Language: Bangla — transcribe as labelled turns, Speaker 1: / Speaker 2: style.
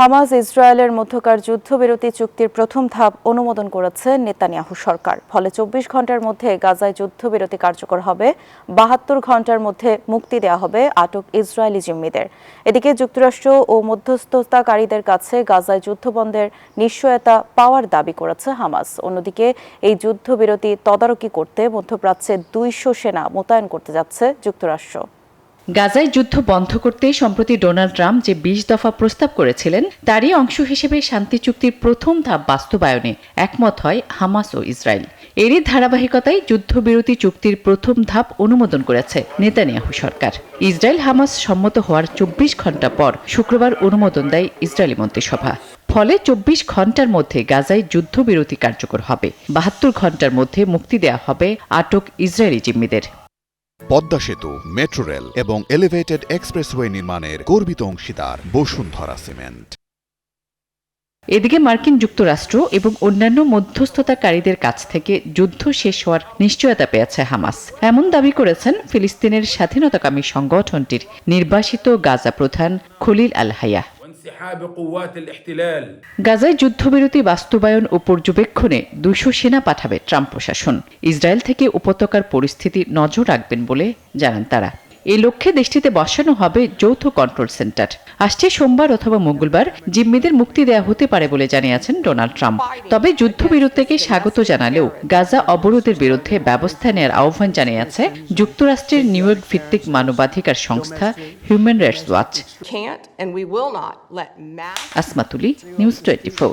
Speaker 1: হামাস ইসরায়েলের মধ্যকার যুদ্ধবিরতি চুক্তির প্রথম ধাপ অনুমোদন করেছে নেতানিয়াহু সরকার। ফলে ২৪ ঘন্টার মধ্যে গাজায় যুদ্ধবিরতি কার্যকর হবে, ৭২ ঘন্টার মধ্যে মুক্তি দেওয়া হবে আটক ইসরায়েলি জিম্মিদের। এদিকে যুক্তরাষ্ট্র ও মধ্যস্থতাকারীদের কাছে গাজায় যুদ্ধবন্ধের নিশ্চয়তা পাওয়ার দাবি করেছে হামাস। অন্যদিকে এই যুদ্ধবিরতি তদারকি করতে মধ্যপ্রাচ্যে ২০০ সেনা মোতায়েন করতে যাচ্ছে যুক্তরাষ্ট্র।
Speaker 2: গাজায় যুদ্ধ বন্ধ করতে সম্প্রতি ডোনাল্ড ট্রাম্প যে ২০ দফা প্রস্তাব করেছিলেন তারই অংশ হিসেবে শান্তি চুক্তির প্রথম ধাপ বাস্তবায়নে একমত হয় হামাস ও ইসরায়েল। এরই ধারাবাহিকতায় যুদ্ধবিরতি চুক্তির প্রথম ধাপ অনুমোদন করেছে নেতানিয়াহু সরকার। ইসরায়েল হামাস সম্মত হওয়ার ২৪ ঘন্টা পর শুক্রবার অনুমোদন দেয় ইসরায়েলি মন্ত্রিসভা। ফলে ২৪ ঘন্টার মধ্যে গাজায় যুদ্ধবিরতি কার্যকর হবে, ৭২ ঘন্টার মধ্যে মুক্তি দেওয়া হবে আটক ইসরায়েলি জিম্মিদের।
Speaker 3: পদ্মা সেতু, মেট্রো রেল এবং এলিভেটেড এক্সপ্রেসওয়ে নির্মাণের গর্বিত অংশীদার বসুন্ধরা সিমেন্ট।
Speaker 2: এদিকে মার্কিন যুক্তরাষ্ট্র এবং অন্যান্য মধ্যস্থতাকারীদের কাছ থেকে যুদ্ধ শেষ হওয়ার নিশ্চয়তা পেয়েছে হামাস। এমন দাবি করেছেন ফিলিস্তিনের স্বাধীনতাকামী সংগঠনটির নির্বাসিত গাজা প্রধান খলিল আল হাইয়া। গাজায় যুদ্ধবিরতি বাস্তবায়ন ও পর্যবেক্ষণে ২০০ সেনা পাঠাবে ট্রাম্প প্রশাসন। ইসরায়েল থেকে উপত্যকার পরিস্থিতি নজর রাখবেন বলে জানান তারা। এই লক্ষ্যে দেশটিতে বসানো হবে যৌথ কন্ট্রোল সেন্টার। আসছে সোমবার অথবা মঙ্গলবার জিম্মিদের মুক্তি দেওয়া হতে পারে বলে জানিয়েছেন ডোনাল্ড ট্রাম্প। তবে যুদ্ধবিরতিকে স্বাগত জানালেও গাজা অবরোধের বিরুদ্ধে ব্যবস্থা নেওয়ার আহ্বান জানিয়েছে যুক্তরাষ্ট্রের নিউ ইয়র্ক ভিত্তিক মানবাধিকার সংস্থা হিউম্যান রাইটস ওয়াচ। আসমাতুলি, নিউজ 24।